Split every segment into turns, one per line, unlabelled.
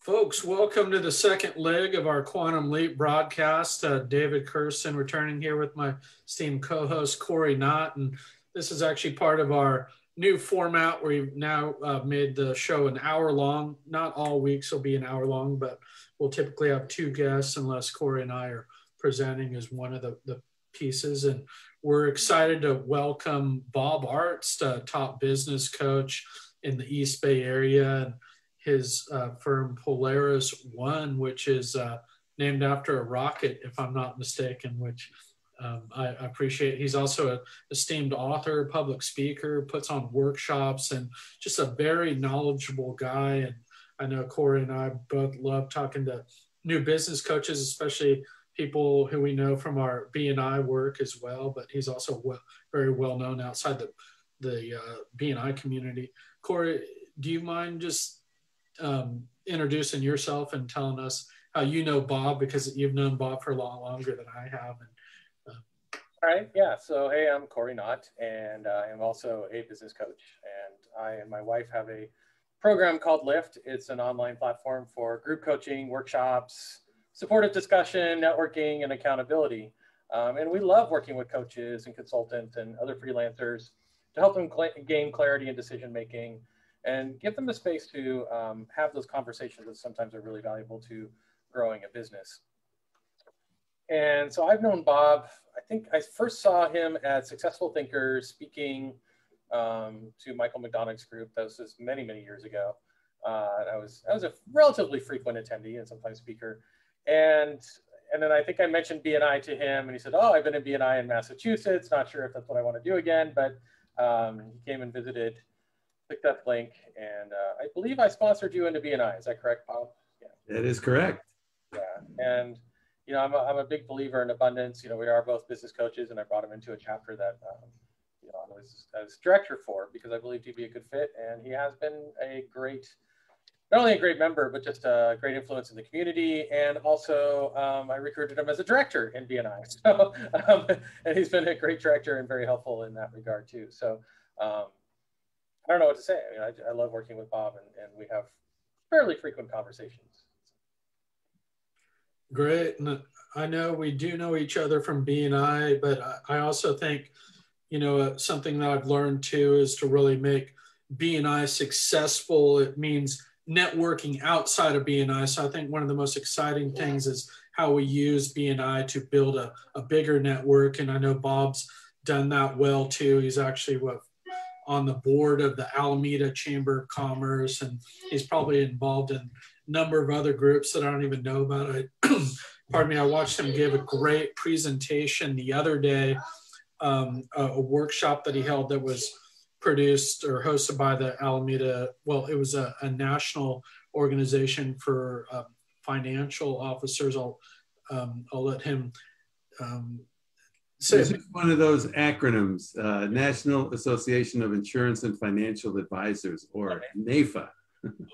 Folks, welcome to the second leg of our Quantum Leap broadcast. David Kirsten returning here with my esteemed co-host Cory Nott, and this is actually part of our new format where we've now made the show an hour long. Not all weeks will be an hour long, but we'll typically have two guests unless Cory and I are presenting as one of the pieces. And we're excited to welcome Bob Arzt, a top business coach in the East Bay area, and his firm Polaris One, which is named after a rocket, if I'm not mistaken, which I appreciate. He's also an esteemed author, public speaker, puts on workshops, and just a very knowledgeable guy. And I know Cory and I both love talking to new business coaches, especially people who we know from our B&I work as well, but he's also very well known outside the B&I community. Cory, do you mind just introducing yourself and telling us how you know Bob, because you've known Bob for a lot longer than I have.
All right, yeah. So, hey, I'm Cory Nott, and I'm also a business coach. And I and my wife have a program called Lift. It's an online platform for group coaching, workshops, supportive discussion, networking, and accountability. And we love working with coaches and consultants and other freelancers to help them gain clarity in decision making and give them the space to have those conversations that sometimes are really valuable to growing a business. And so I've known Bob, I think I first saw him at Successful Thinkers speaking to Michael McDonough's group. That was just many, many years ago. I was a relatively frequent attendee and sometimes speaker. And then I think I mentioned B&I to him, and he said, oh, I've been in B&I in Massachusetts. Not sure if that's what I want to do again, but he came and visited, clicked that link, and I believe I sponsored you into B&I. Is that correct, Bob?
Yeah. That is correct.
Yeah, and you know, I'm a big believer in abundance. You know, we are both business coaches, and I brought him into a chapter that you know, I was director for because I believed he'd be a good fit, and he has been a great, not only a great member, but just a great influence in the community. And also, I recruited him as a director in B&I. So, and he's been a great director and very helpful in that regard too. So. I don't know what to say. I mean, I love working with Bob, and we have fairly frequent conversations.
Great. And I know we do know each other from B&I, but I also think, you know, something that I've learned too is to really make B&I successful. It means networking outside of B&I. So I think one of the most exciting things is how we use B&I to build a bigger network. And I know Bob's done that well too. He's actually on the board of the Alameda Chamber of Commerce, and he's probably involved in a number of other groups that I don't even know about. Pardon me, I watched him give a great presentation the other day, a workshop that he held that was produced or hosted by the Alameda, well, it was a national organization for financial officers. I'll let him
This is one of those acronyms, National Association of Insurance and Financial Advisors, or NAFA.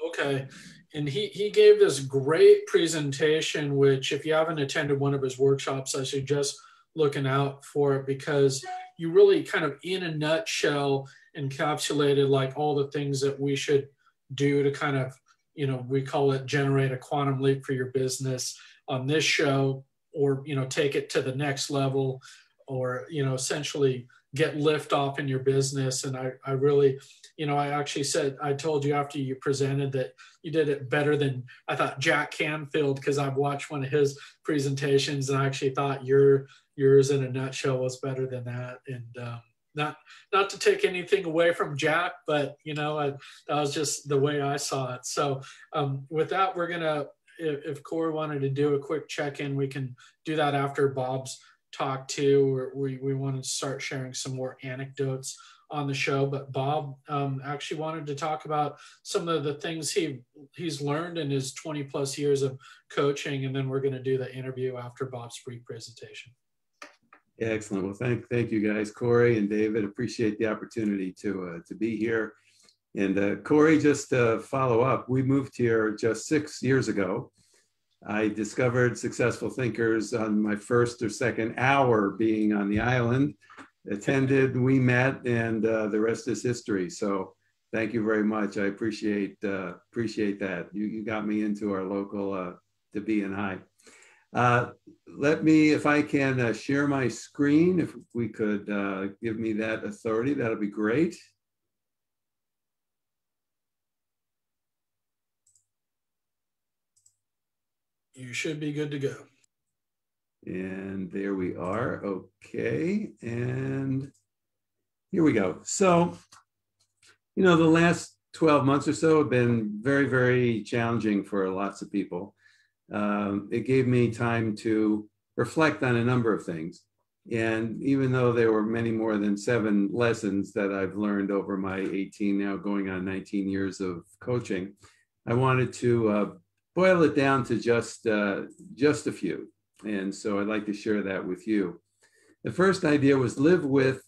Okay. And he gave this great presentation, which if you haven't attended one of his workshops, I suggest looking out for it, because you really kind of in a nutshell encapsulated like all the things that we should do to kind of, you know, we call it generate a quantum leap for your business on this show, or, you know, take it to the next level, or, you know, essentially get lift off in your business. And I really, you know, I actually said, I told you after you presented that you did it better than I thought Jack Canfield, because I've watched one of his presentations and I actually thought yours in a nutshell was better than that. And not to take anything away from Jack, but, you know, that was just the way I saw it. So with that, we're going to, if Cory wanted to do a quick check-in, we can do that after Bob's talk too, or we want to start sharing some more anecdotes on the show. But Bob actually wanted to talk about some of the things he's learned in his 20 plus years of coaching, and then we're going to do the interview after Bob's brief presentation.
Yeah, excellent. Well, thank you guys, Cory and David. Appreciate the opportunity to be here. And Cory, just to follow up, we moved here just 6 years ago. I discovered Successful Thinkers on my first or second hour being on the island, attended, we met, and the rest is history. So Thank you very much. I appreciate that. You got me into our local to B&I. Let me, if I can share my screen, if we could give me that authority, that'll be great.
You should be good to go.
And there we are. Okay. And here we go. So, you know, the last 12 months or so have been very, very challenging for lots of people. It gave me time to reflect on a number of things. And even though there were many more than 7 lessons that I've learned over my 18, now going on 19 years of coaching, I wanted to boil it down to just a few. And so I'd like to share that with you. The first idea was live with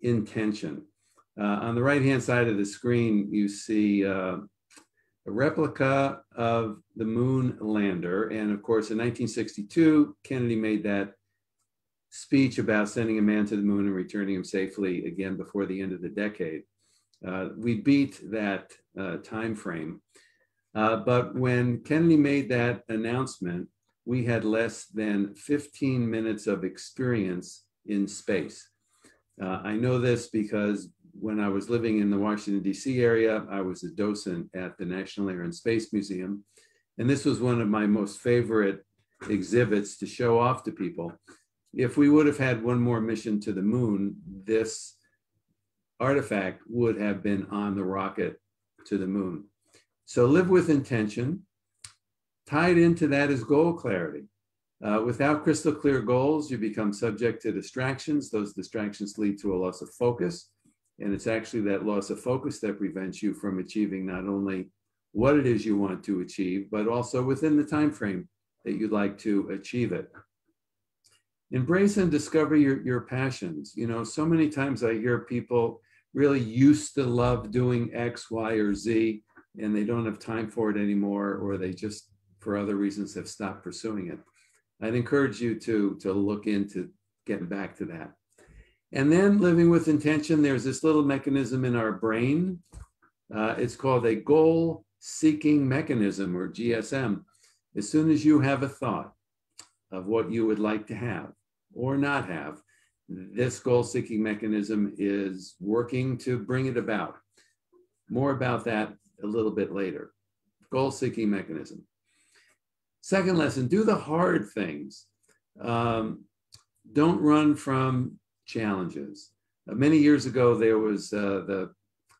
intention. On the right-hand side of the screen, you see a replica of the moon lander. And of course, in 1962, Kennedy made that speech about sending a man to the moon and returning him safely again before the end of the decade. We beat that time frame. But when Kennedy made that announcement, we had less than 15 minutes of experience in space. I know this because when I was living in the Washington, D.C. area, I was a docent at the National Air and Space Museum. And this was one of my most favorite exhibits to show off to people. If we would have had one more mission to the moon, this artifact would have been on the rocket to the moon. So live with intention. Tied into that is goal clarity. Without crystal clear goals, you become subject to distractions. Those distractions lead to a loss of focus. And it's actually that loss of focus that prevents you from achieving not only what it is you want to achieve, but also within the time frame that you'd like to achieve it. Embrace and discover your passions. You know, so many times I hear people really used to love doing X, Y, or Z, and they don't have time for it anymore, or they just, for other reasons, have stopped pursuing it. I'd encourage you to look into getting back to that. And then living with intention, there's this little mechanism in our brain. It's called a goal-seeking mechanism, or GSM. As soon as you have a thought of what you would like to have or not have, this goal-seeking mechanism is working to bring it about. More about that a little bit later. Goal-seeking mechanism. Second lesson, do the hard things. Don't run from challenges. Many years ago, there was the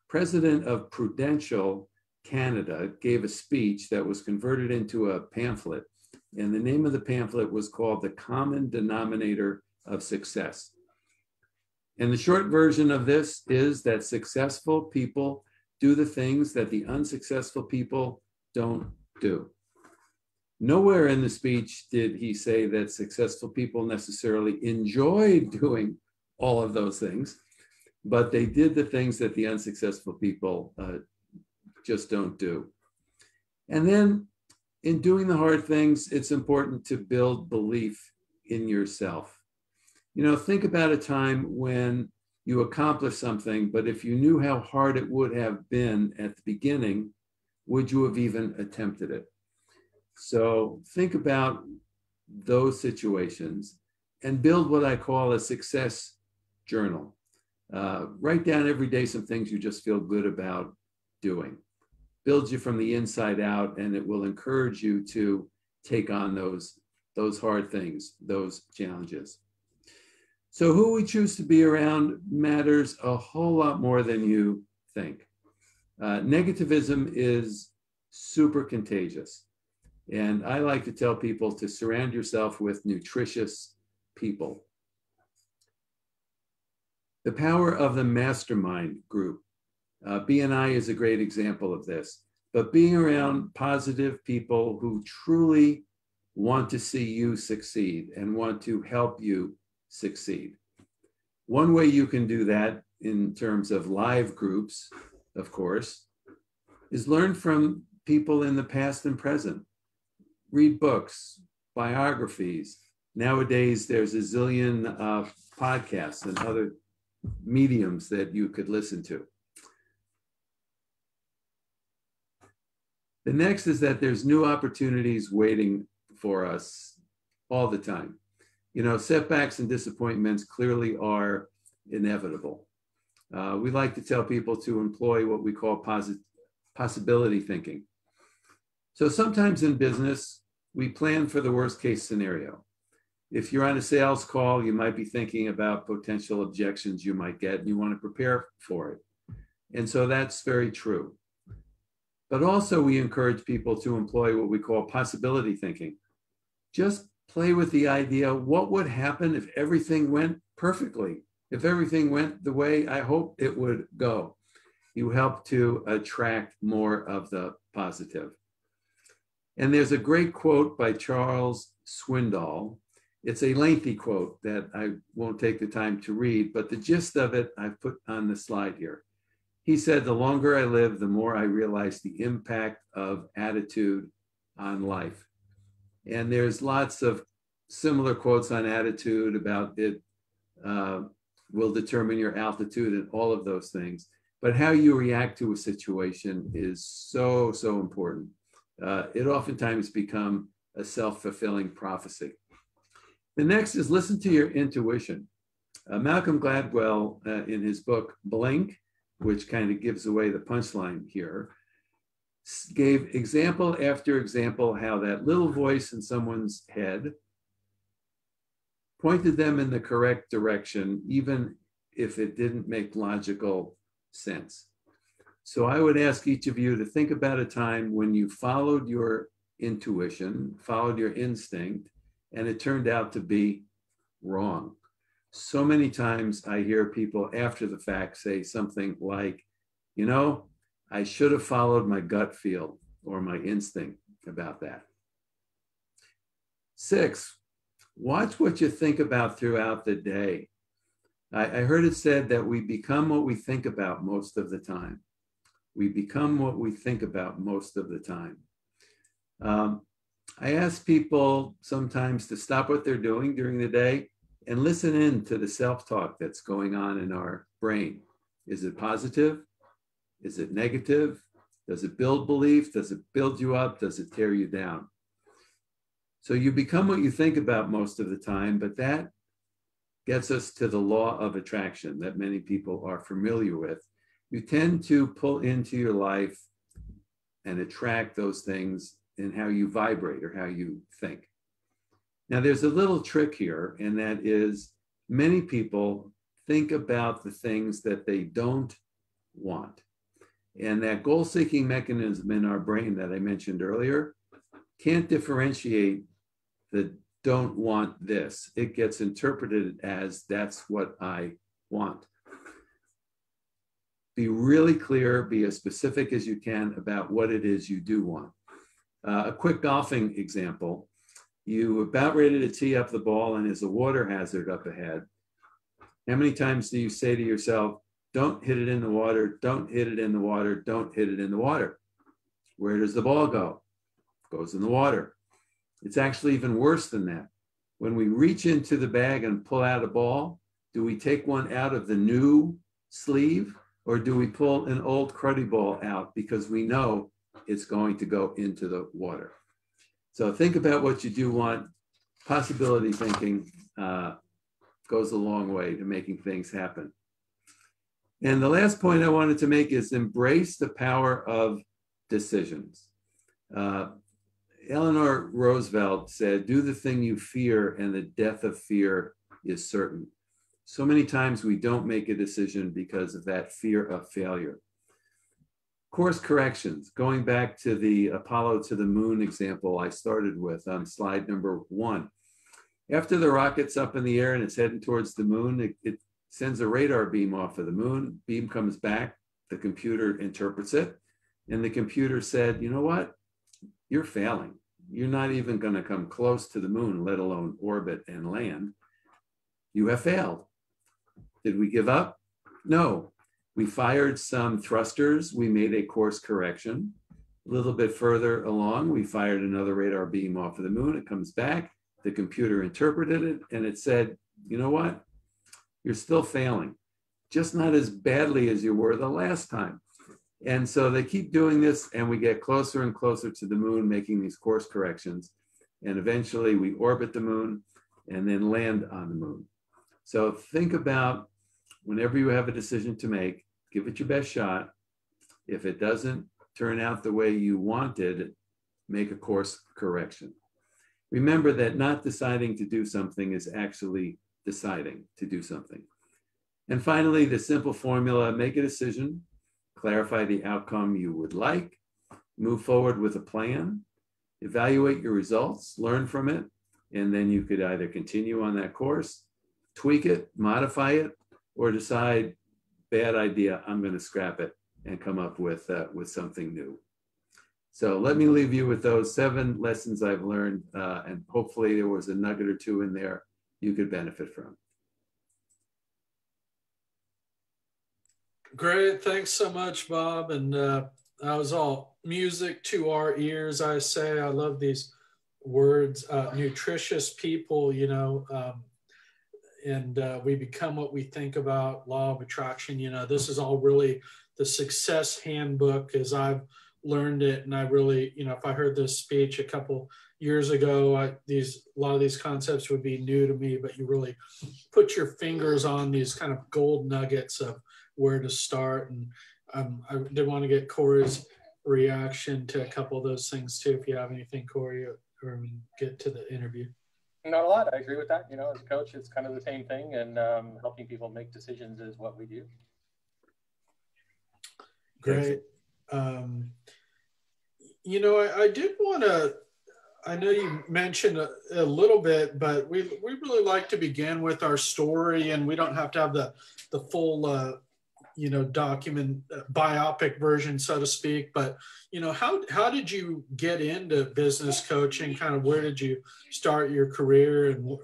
president of Prudential Canada gave a speech that was converted into a pamphlet. And the name of the pamphlet was called The Common Denominator of Success. And the short version of this is that successful people do the things that the unsuccessful people don't do. Nowhere in the speech did he say that successful people necessarily enjoy doing all of those things, but they did the things that the unsuccessful people just don't do. And then in doing the hard things, it's important to build belief in yourself. You know, think about a time when you accomplished something, but if you knew how hard it would have been at the beginning, would you have even attempted it? So think about those situations and build what I call a success journal. Write down every day some things you just feel good about doing. Builds you from the inside out, and it will encourage you to take on those hard things, those challenges. So who we choose to be around matters a whole lot more than you think. Negativism is super contagious. And I like to tell people to surround yourself with nutritious people. The power of the mastermind group. B&I is a great example of this. But being around positive people who truly want to see you succeed and want to help you succeed. One way you can do that in terms of live groups, of course, is learn from people in the past and present. Read books, biographies. Nowadays, there's a zillion podcasts and other mediums that you could listen to. The next is that there's new opportunities waiting for us all the time. You know, setbacks and disappointments clearly are inevitable. We like to tell people to employ what we call possibility thinking. So sometimes in business, we plan for the worst case scenario. If you're on a sales call, you might be thinking about potential objections you might get, and you want to prepare for it. And so that's very true. But also we encourage people to employ what we call possibility thinking. Just play with the idea, what would happen if everything went perfectly? If everything went the way I hope it would go? You help to attract more of the positive. And there's a great quote by Charles Swindoll. It's a lengthy quote that I won't take the time to read, but the gist of it I've put on the slide here. He said, the longer I live, the more I realize the impact of attitude on life. And there's lots of similar quotes on attitude about it will determine your altitude and all of those things. But how you react to a situation is so, so important. It oftentimes becomes a self-fulfilling prophecy. The next is listen to your intuition. Malcolm Gladwell, in his book, Blink, which kind of gives away the punchline here, gave example after example how that little voice in someone's head pointed them in the correct direction, even if it didn't make logical sense. So I would ask each of you to think about a time when you followed your intuition, followed your instinct, and it turned out to be wrong. So many times I hear people after the fact say something like, you know, I should have followed my gut feel or my instinct about that. 6, watch what you think about throughout the day. I heard it said that we become what we think about most of the time. We become what we think about most of the time. I ask people sometimes to stop what they're doing during the day and listen in to the self-talk that's going on in our brain. Is it positive? Is it negative? Does it build belief? Does it build you up? Does it tear you down? So you become what you think about most of the time, but that gets us to the law of attraction that many people are familiar with. You tend to pull into your life and attract those things in how you vibrate or how you think. Now, there's a little trick here, and that is many people think about the things that they don't want. And that goal-seeking mechanism in our brain that I mentioned earlier can't differentiate the don't want this. It gets interpreted as that's what I want. Be really clear, be as specific as you can about what it is you do want. A quick golfing example. You're about ready to tee up the ball and there's a water hazard up ahead. How many times do you say to yourself, don't hit it in the water, don't hit it in the water, don't hit it in the water? Where does the ball go? It goes in the water. It's actually even worse than that. When we reach into the bag and pull out a ball, do we take one out of the new sleeve or do we pull an old cruddy ball out because we know it's going to go into the water? So think about what you do want. Possibility thinking goes a long way to making things happen. And the last point I wanted to make is embrace the power of decisions. Eleanor Roosevelt said, do the thing you fear and the death of fear is certain. So many times we don't make a decision because of that fear of failure. Course corrections, going back to the Apollo to the moon example I started with on slide number 1. After the rocket's up in the air and it's heading towards the moon, it sends a radar beam off of the moon, beam comes back, the computer interprets it, and the computer said, you know what? You're failing. You're not even going to come close to the moon, let alone orbit and land. You have failed. Did we give up? No. We fired some thrusters. We made a course correction. A little bit further along, we fired another radar beam off of the moon. It comes back. The computer interpreted it, and it said, you know what? You're still failing, just not as badly as you were the last time. And so they keep doing this, and we get closer and closer to the moon, making these course corrections. And eventually we orbit the moon and then land on the moon. So think about whenever you have a decision to make, give it your best shot. If it doesn't turn out the way you wanted, make a course correction. Remember that not deciding to do something is actually deciding to do something. And finally, the simple formula: make a decision, clarify the outcome you would like, move forward with a plan, evaluate your results, learn from it, and then you could either continue on that course, tweak it, modify it, or decide, bad idea, I'm going to scrap it and come up with something new. So let me leave you with those 7 lessons I've learned, and hopefully there was a nugget or 2 in there you could benefit from.
Great. Thanks so much, Bob. And that was all music to our ears, I say. I love these words, nutritious people, you know, and we become what we think about, law of attraction. You know, this is all really the success handbook as I've learned it. And I really, you know, if I heard this speech a couple years ago, a lot of these concepts would be new to me, but you really put your fingers on these kind of gold nuggets of where to start. And I did want to get Cory's reaction to a couple of those things too, if you have anything, Cory, or we get to the interview.
Not a lot. I agree with that. You know, as a coach, it's kind of the same thing, and helping people make decisions is what we do.
Great. You know, I did want to, I know you mentioned a little bit, but we really like to begin with our story, and we don't have to have the full, you know, biopic version, so to speak. But, you know, how did you get into business coaching? Kind of where did you start your career, and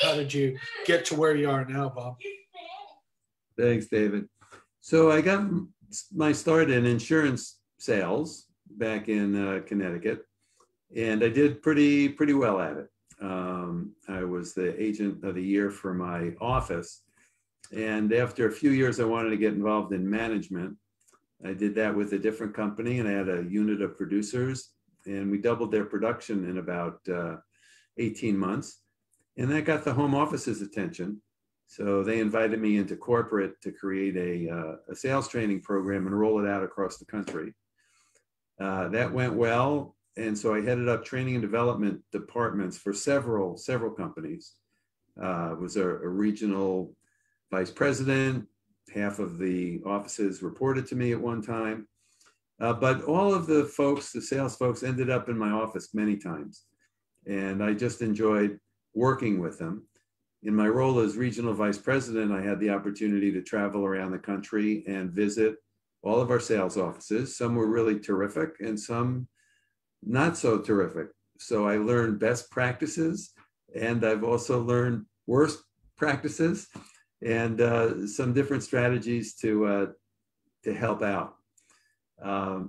how did you get to where you are now, Bob?
Thanks, David. So I got my start in insurance sales back in Connecticut, and I did pretty well at it. I was the agent of the year for my office. And after a few years, I wanted to get involved in management. I did that with a different company, and I had a unit of producers, and we doubled their production in about 18 months. And that got the home office's attention. So they invited me into corporate to create a sales training program and roll it out across the country. That went well. And so I headed up training and development departments for several companies. Was a regional vice president. Half of the offices reported to me at one time. But all of the folks, the sales folks, ended up in my office many times. And I just enjoyed working with them. In my role as regional vice president, I had the opportunity to travel around the country and visit all of our sales offices. Some were really terrific and some not so terrific. So I learned best practices, and I've also learned worst practices and some different strategies to help out. I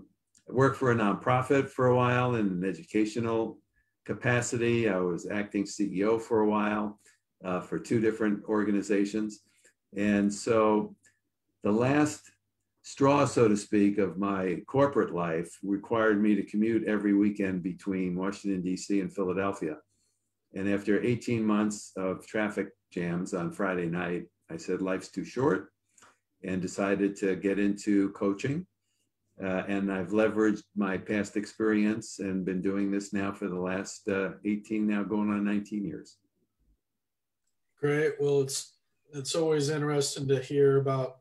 worked for a nonprofit for a while in an educational capacity. I was acting CEO for a while for 2 different organizations. And so the last straw, so to speak, of my corporate life required me to commute every weekend between Washington, D.C. and Philadelphia. And after 18 months of traffic jams on Friday night, I said, life's too short, and decided to get into coaching. And I've leveraged my past experience and been doing this now for the last 18, now going on 19 years.
Great. Well, it's always interesting to hear about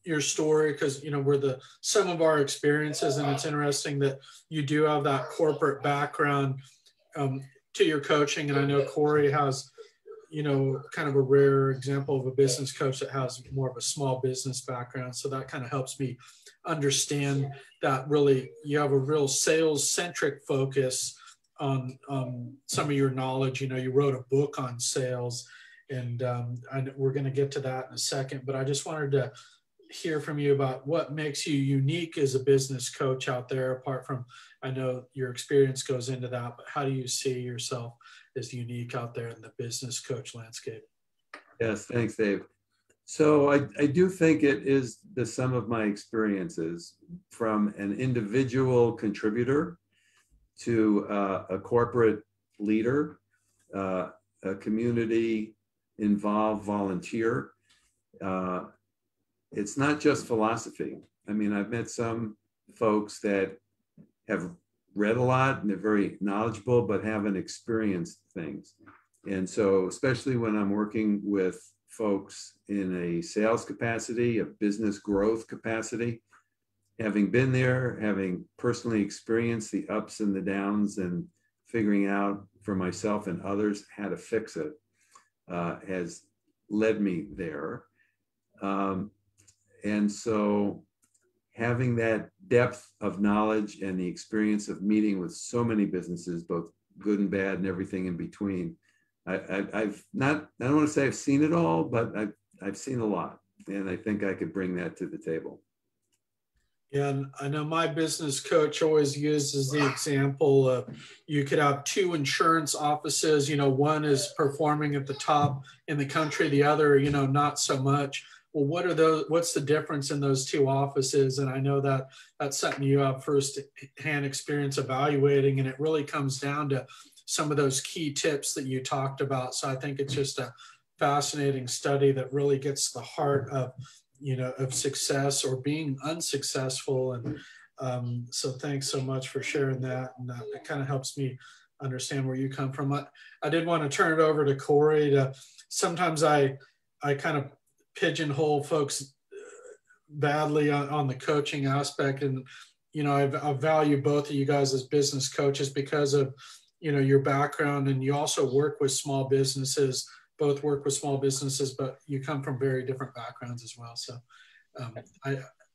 your story, because, you know, we're the sum of our experiences, and it's interesting that you do have that corporate background to your coaching. And I know Cory has, you know, kind of a rare example of a business coach that has more of a small business background. So that kind of helps me understand that really you have a real sales centric focus on some of your knowledge. You know, you wrote a book on sales, and we're going to get to that in a second, but I just wanted to hear from you about what makes you unique as a business coach out there, apart from, I know your experience goes into that, but how do you see yourself as unique out there in the business coach landscape?
Yes, thanks, Dave. So I do think it is the sum of my experiences, from an individual contributor to a corporate leader, a community involved volunteer. It's not just philosophy. I mean, I've met some folks that have read a lot and they're very knowledgeable, but haven't experienced things. And so, especially when I'm working with folks in a sales capacity, a business growth capacity, having been there, having personally experienced the ups and the downs and figuring out for myself and others how to fix it, has led me there. And so having that depth of knowledge and the experience of meeting with so many businesses, both good and bad and everything in between, I've not, I don't want to say I've seen it all, but I've seen a lot. And I think I could bring that to the table.
Yeah, and I know my business coach always uses the example of you could have two insurance offices, you know, one is performing at the top in the country, the other, you know, not so much. Well, what are those, what's the difference in those two offices? And I know that that's something you have first-hand experience evaluating, and it really comes down to some of those key tips that you talked about. So I think it's just a fascinating study that really gets to the heart of, you know, of success or being unsuccessful. And so thanks so much for sharing that. And it kind of helps me understand where you come from. I did want to turn it over to Cory. Sometimes I kind of pigeonhole folks badly on the coaching aspect. And, you know, I value both of you guys as business coaches because of, you know, your background, and you also work with small businesses, both work with small businesses, but you come from very different backgrounds as well. So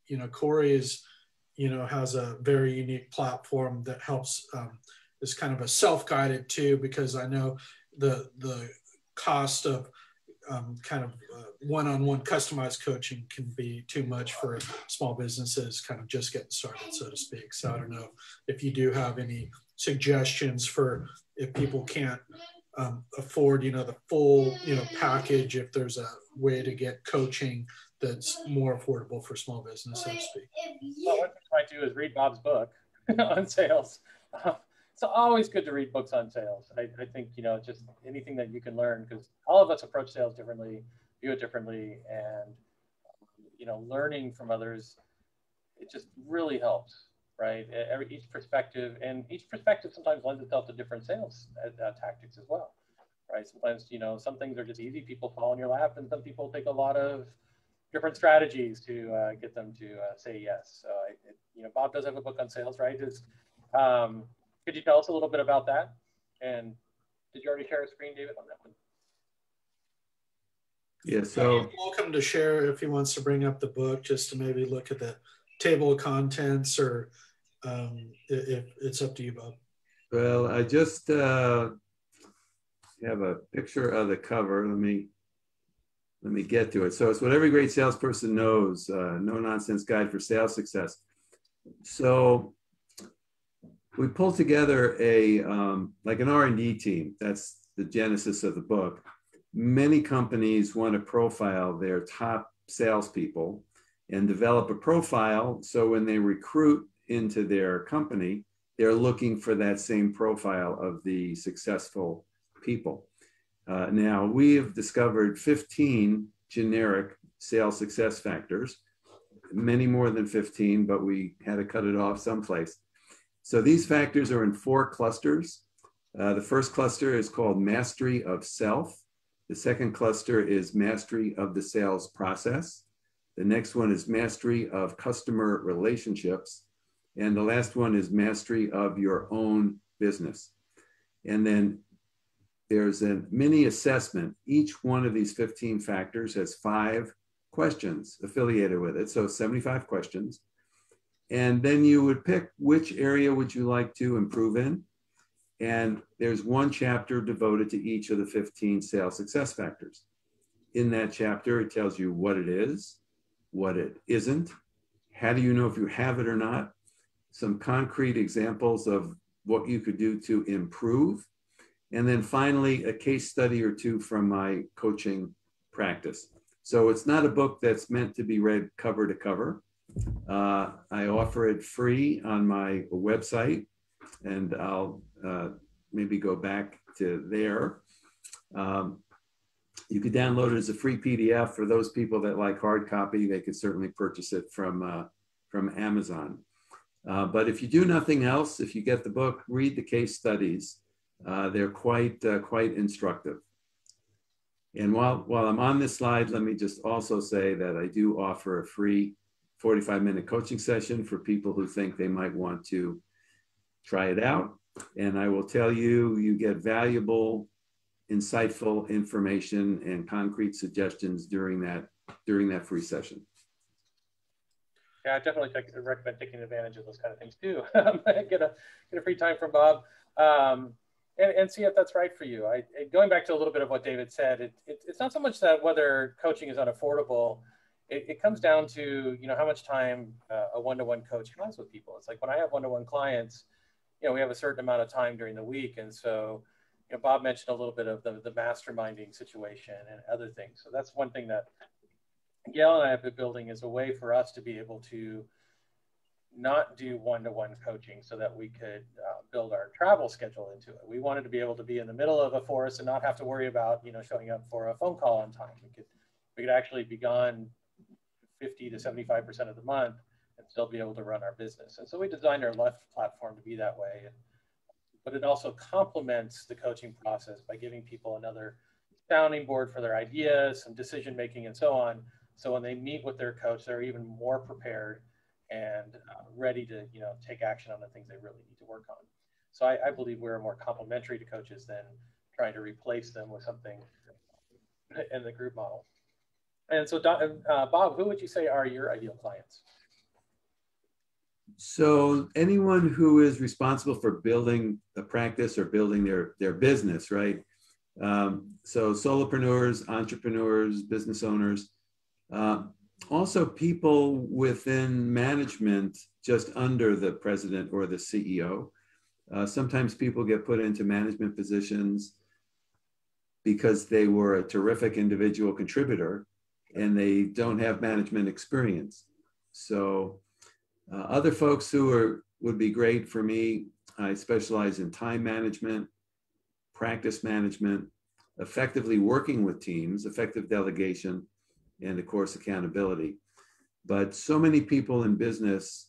you know, Cory is, you know, has a very unique platform that helps, is kind of a self-guided too, because I know the cost of kind of one-on-one customized coaching can be too much for small businesses kind of just getting started, so to speak. So I don't know if you do have any suggestions for if people can't afford, you know, the full, you know, package, if there's a way to get coaching that's more affordable for small business, so to speak.
Well, one thing I might do is read Bob's book on sales. It's always good to read books on sales. I think, you know, just anything that you can learn, because all of us approach sales differently, view it differently, and, you know, learning from others, it just really helps, right? Each perspective sometimes lends itself to different sales tactics as well, right? Sometimes, you know, some things are just easy, people fall in your lap, and some people take a lot of different strategies to get them to say yes. So, you know, Bob does have a book on sales, right? Could you tell us a little bit about that? And did you already share a screen, David, on that one?
Yeah, so
you're welcome to share if he wants to bring up the book, just to maybe look at the table of contents, or if it's up to you, Bob.
Well, I just have a picture of the cover. Let me get to it. So it's what every great salesperson knows, no nonsense guide for sales success. So we pulled together a like an R&D team. That's the genesis of the book. Many companies want to profile their top salespeople and develop a profile, so when they recruit into their company, they're looking for that same profile of the successful people. Now, we have discovered 15 generic sales success factors, many more than 15, but we had to cut it off someplace. So these factors are in 4 clusters. The first cluster is called mastery of self. The second cluster is mastery of the sales process. The next one is mastery of customer relationships. And the last one is mastery of your own business. And then there's a mini assessment. Each one of these 15 factors has 5 questions affiliated with it. So 75 questions. And then you would pick which area would you like to improve in. And there's one chapter devoted to each of the 15 sales success factors. In that chapter, it tells you what it is, what it isn't, how do you know if you have it or not, some concrete examples of what you could do to improve, and then finally a case study or two from my coaching practice. So it's not a book that's meant to be read cover to cover. I offer it free on my website, and I'll maybe go back to there. You could download it as a free PDF. For those people that like hard copy, they could certainly purchase it from Amazon. But if you do nothing else, if you get the book, read the case studies. They're quite instructive. And while I'm on this slide, let me just also say that I do offer a free 45-minute coaching session for people who think they might want to try it out. And I will tell you, you get valuable, insightful information and concrete suggestions during that free session.
Yeah, I definitely recommend taking advantage of those kind of things too. Get a free time from Bob, and see if that's right for you. Going back to a little bit of what David said, it's not so much that whether coaching is unaffordable. It comes down to, you know, how much time a one-to-one coach has with people. It's like when I have one-to-one clients, you know, we have a certain amount of time during the week, and so, you know, Bob mentioned a little bit of the masterminding situation and other things. So that's one thing that Gail and I have been building, is a way for us to be able to not do one-to-one coaching so that we could build our travel schedule into it. We wanted to be able to be in the middle of a forest and not have to worry about, you know, showing up for a phone call on time. We could actually be gone 50 to 75% of the month and still be able to run our business. And so we designed our Left platform to be that way. But it also complements the coaching process by giving people another sounding board for their ideas, some decision making, and so on. So when they meet with their coach, they're even more prepared and ready to, you know, take action on the things they really need to work on. So I believe we're more complementary to coaches than trying to replace them with something in the group model. And so, Bob, who would you say are your ideal clients?
So anyone who is responsible for building a practice or building their business, right? So solopreneurs, entrepreneurs, business owners, also people within management just under the president or the CEO. Sometimes people get put into management positions because they were a terrific individual contributor and they don't have management experience. So other folks who would be great for me, I specialize in time management, practice management, effectively working with teams, effective delegation, and of course, accountability. But so many people in business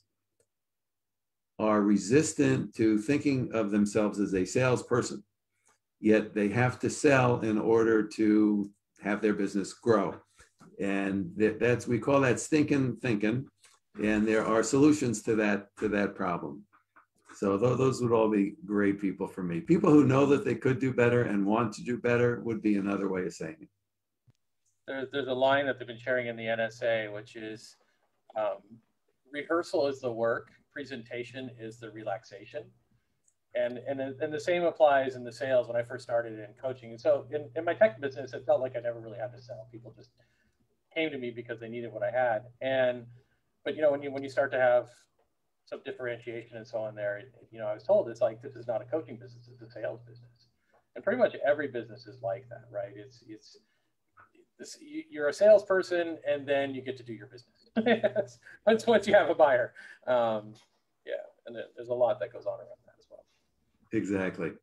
are resistant to thinking of themselves as a salesperson, yet they have to sell in order to have their business grow. And we call that stinking thinking. And there are solutions to that problem. So those would all be great people for me. People who know that they could do better and want to do better would be another way of saying it.
There's a line that they've been sharing in the NSA, which is rehearsal is the work, presentation is the relaxation. And the same applies in the sales when I first started in coaching. And so in my tech business, it felt like I never really had to sell. People just came to me because they needed what I had. But you know, when you start to have some differentiation and so on there, you know, I was told it's like, this is not a coaching business, it's a sales business. And pretty much every business is like that, right? You're a salesperson and then you get to do your business. once you have a buyer. Yeah, and there's a lot that goes on around that as well.
Exactly.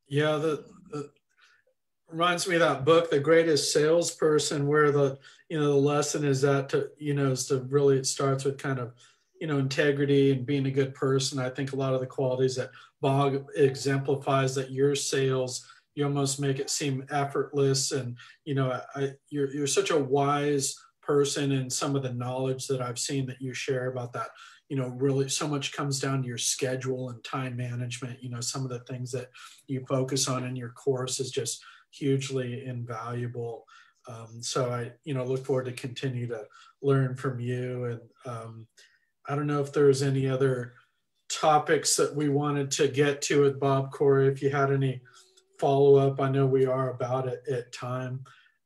Yeah, the reminds me of that book, The Greatest Salesperson, where the lesson is that it starts with kind of, integrity and being a good person. I think a lot of the qualities that Bob exemplifies, that your sales, you almost make it seem effortless. And, you're such a wise person, and some of the knowledge that I've seen that you share about that, really so much comes down to your schedule and time management. Some of the things that you focus on in your course is just hugely invaluable. So I, look forward to continue to learn from you. And I don't know if there's any other topics that we wanted to get to with Bob, Cory, if you had any follow-up. I know we are about it at time,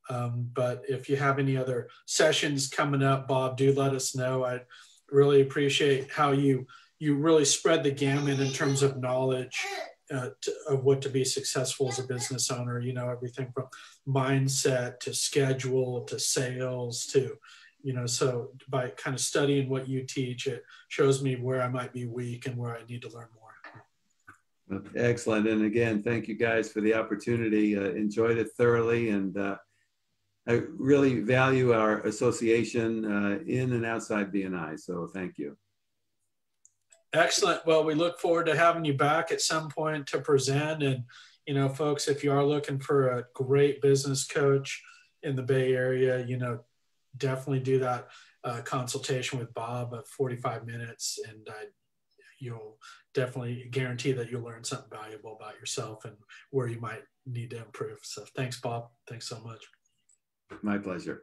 but if you have any other sessions coming up, Bob, do let us know. I'd really appreciate how you really spread the gamut in terms of knowledge of what to be successful as a business owner, you know, everything from mindset to schedule to sales to, you know, so by kind of studying what you teach, it shows me where I might be weak and where I need to learn more.
Excellent. And again, thank you guys for the opportunity. Enjoyed it thoroughly. And I really value our association in and outside BNI. So thank you.
Excellent. Well, we look forward to having you back at some point to present. And, you know, folks, if you are looking for a great business coach in the Bay Area, you know, definitely do that consultation with Bob of 45 minutes. And you'll definitely guarantee that you'll learn something valuable about yourself and where you might need to improve. So thanks, Bob. Thanks so much.
My pleasure.